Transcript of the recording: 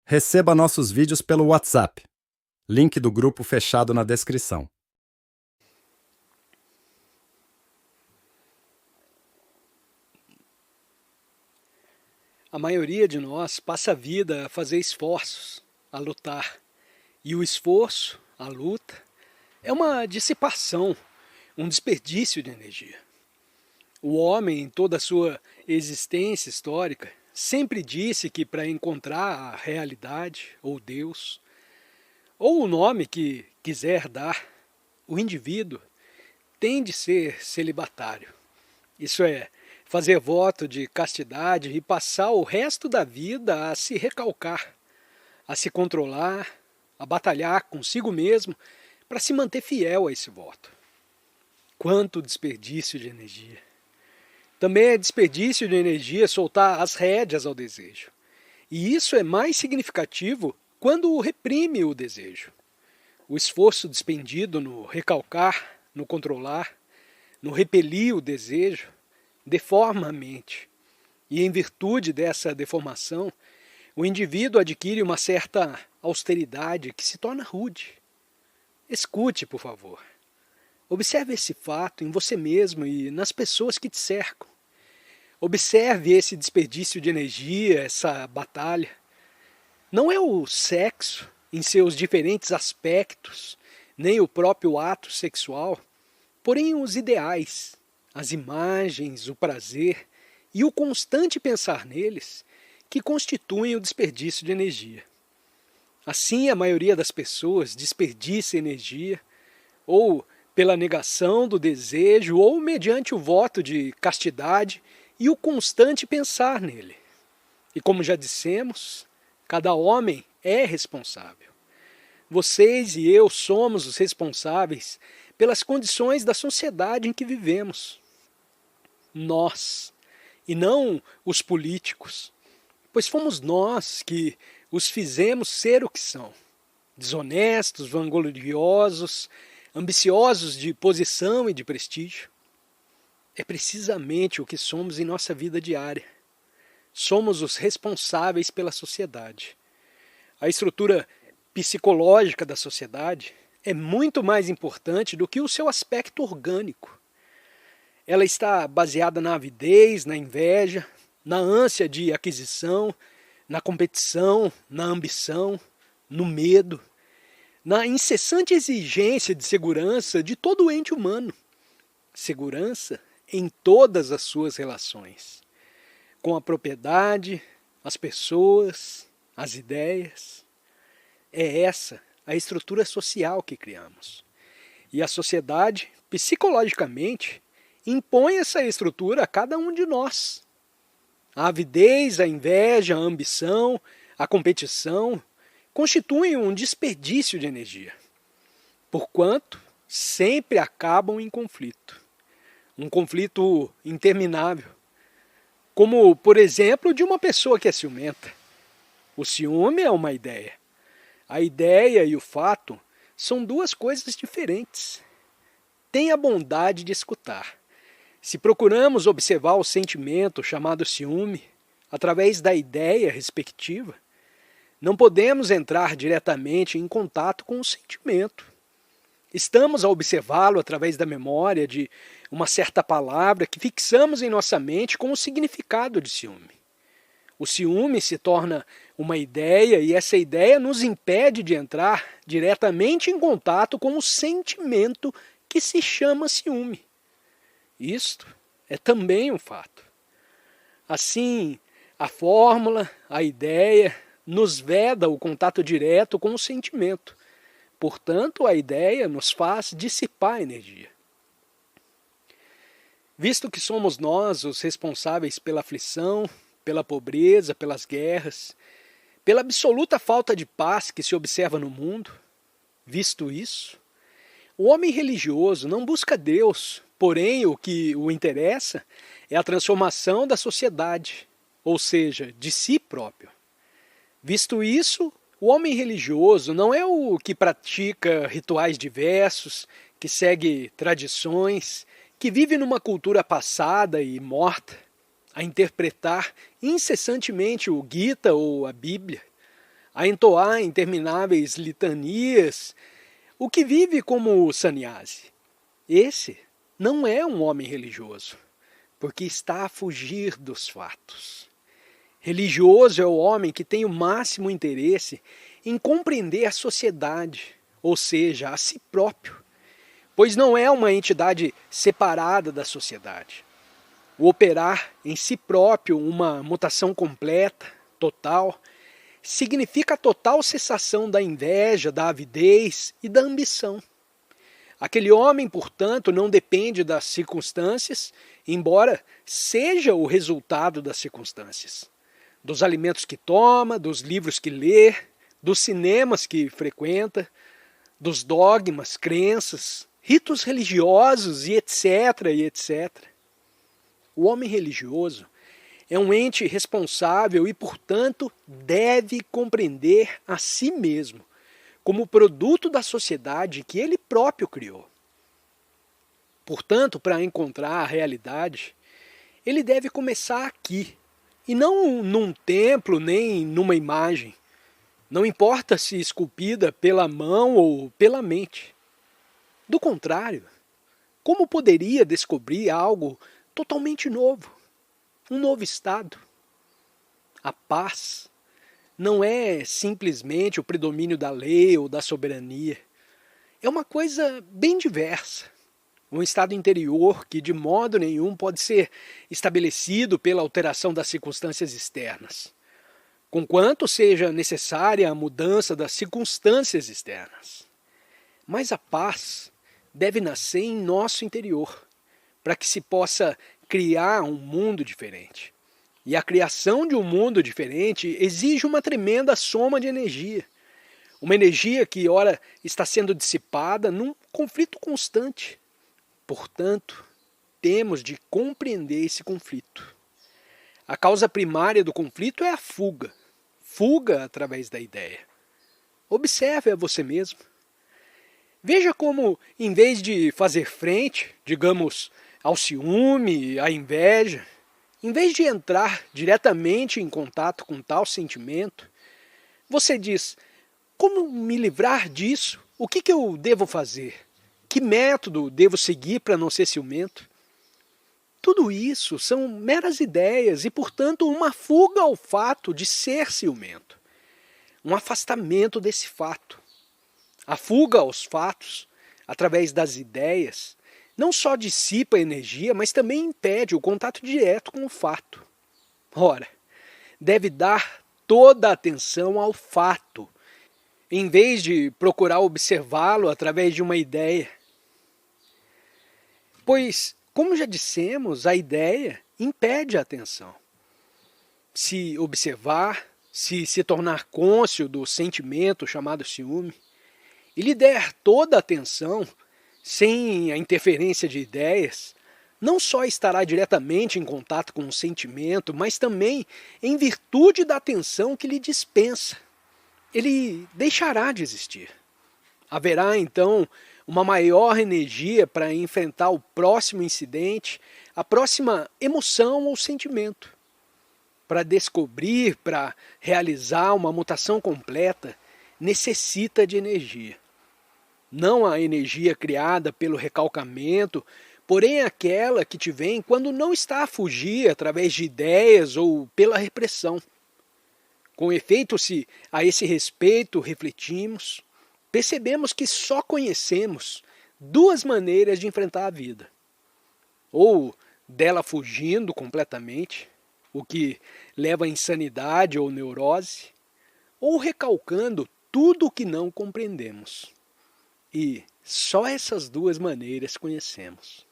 Receba nossos vídeos pelo WhatsApp. Link do grupo fechado na descrição. A maioria de nós passa a vida a fazer esforços, a lutar. E o esforço, a luta, é uma dissipação, um desperdício de energia. O homem, em toda a sua existência histórica, sempre disse que para encontrar a realidade, ou Deus, ou o nome que quiser dar, o indivíduo tem de ser celibatário. Isso é, fazer voto de castidade e passar o resto da vida a se recalcar, a se controlar, a batalhar consigo mesmo para se manter fiel a esse voto. Quanto desperdício de energia! Também é desperdício de energia soltar as rédeas ao desejo. E isso é mais significativo quando reprime o desejo. O esforço despendido no recalcar, no controlar, no repelir o desejo, deforma a mente. E em virtude dessa deformação, o indivíduo adquire uma certa austeridade que se torna rude. Escute, por favor. Observe esse fato em você mesmo e nas pessoas que te cercam. Observe esse desperdício de energia, essa batalha. Não é o sexo em seus diferentes aspectos, nem o próprio ato sexual, porém os ideais, as imagens, o prazer e o constante pensar neles que constituem o desperdício de energia. Assim, a maioria das pessoas desperdiça energia ou pela negação do desejo ou mediante o voto de castidade e o constante pensar nele. E como já dissemos, cada homem é responsável. Vocês e eu somos os responsáveis pelas condições da sociedade em que vivemos. Nós, e não os políticos, pois fomos nós que os fizemos ser o que são, desonestos, vangloriosos, ambiciosos de posição e de prestígio. É precisamente o que somos em nossa vida diária. Somos os responsáveis pela sociedade. A estrutura psicológica da sociedade é muito mais importante do que o seu aspecto orgânico. Ela está baseada na avidez, na inveja, na ânsia de aquisição, na competição, na ambição, no medo, na incessante exigência de segurança de todo o ente humano. Segurança em todas as suas relações, com a propriedade, as pessoas, as ideias. É essa a estrutura social que criamos. E a sociedade, psicologicamente, impõe essa estrutura a cada um de nós. A avidez, a inveja, a ambição, a competição constituem um desperdício de energia, porquanto sempre acabam em conflito. Um conflito interminável, como, por exemplo, de uma pessoa que é ciumenta. O ciúme é uma ideia. A ideia e o fato são duas coisas diferentes. Tenha a bondade de escutar. Se procuramos observar o sentimento chamado ciúme, através da ideia respectiva, não podemos entrar diretamente em contato com o sentimento. Estamos a observá-lo através da memória de uma certa palavra que fixamos em nossa mente com o significado de ciúme. O ciúme se torna uma ideia e essa ideia nos impede de entrar diretamente em contato com o sentimento que se chama ciúme. Isto é também um fato. Assim, a fórmula, a ideia, nos veda o contato direto com o sentimento. Portanto, a ideia nos faz dissipar energia. Visto que somos nós os responsáveis pela aflição, pela pobreza, pelas guerras, pela absoluta falta de paz que se observa no mundo, visto isso, o homem religioso não busca Deus, porém o que o interessa é a transformação da sociedade, ou seja, de si próprio. Visto isso, o homem religioso não é o que pratica rituais diversos, que segue tradições, que vive numa cultura passada e morta, a interpretar incessantemente o Gita ou a Bíblia, a entoar intermináveis litanias, o que vive como sannyasi. Esse não é um homem religioso, porque está a fugir dos fatos. Religioso é o homem que tem o máximo interesse em compreender a sociedade, ou seja, a si próprio, pois não é uma entidade separada da sociedade. O operar em si próprio uma mutação completa, total, significa a total cessação da inveja, da avidez e da ambição. Aquele homem, portanto, não depende das circunstâncias, embora seja o resultado das circunstâncias. Dos alimentos que toma, dos livros que lê, dos cinemas que frequenta, dos dogmas, crenças, ritos religiosos e etc, e etc. O homem religioso é um ente responsável e, portanto, deve compreender a si mesmo como produto da sociedade que ele próprio criou. Portanto, para encontrar a realidade, ele deve começar aqui, e não num templo nem numa imagem. Não importa se esculpida pela mão ou pela mente. Do contrário, como poderia descobrir algo totalmente novo? Um novo estado? A paz não é simplesmente o predomínio da lei ou da soberania. É uma coisa bem diversa. Um estado interior que de modo nenhum pode ser estabelecido pela alteração das circunstâncias externas, conquanto seja necessária a mudança das circunstâncias externas. Mas a paz deve nascer em nosso interior, para que se possa criar um mundo diferente. E a criação de um mundo diferente exige uma tremenda soma de energia. Uma energia que, ora, está sendo dissipada num conflito constante. Portanto, temos de compreender esse conflito. A causa primária do conflito é a fuga. Fuga através da ideia. Observe a você mesmo. Veja como, em vez de fazer frente, digamos, ao ciúme, à inveja, em vez de entrar diretamente em contato com tal sentimento, você diz: como me livrar disso? O que eu devo fazer? Que método devo seguir para não ser ciumento? Tudo isso são meras ideias e, portanto, uma fuga ao fato de ser ciumento. Um afastamento desse fato. A fuga aos fatos, através das ideias, não só dissipa a energia, mas também impede o contato direto com o fato. Ora, deve dar toda a atenção ao fato, em vez de procurar observá-lo através de uma ideia. Pois, como já dissemos, a ideia impede a atenção. Se observar, se tornar cônscio do sentimento chamado ciúme, e lhe der toda a atenção, sem a interferência de ideias, não só estará diretamente em contato com o sentimento, mas também em virtude da atenção que lhe dispensa. Ele deixará de existir. Haverá, então, uma maior energia para enfrentar o próximo incidente, a próxima emoção ou sentimento. Para descobrir, para realizar uma mutação completa, necessita de energia. Não a energia criada pelo recalcamento, porém aquela que te vem quando não está a fugir através de ideias ou pela repressão. Com efeito, se a esse respeito refletimos, percebemos que só conhecemos duas maneiras de enfrentar a vida. Ou dela fugindo completamente, o que leva à insanidade ou neurose, ou recalcando tudo o que não compreendemos. E só essas duas maneiras conhecemos.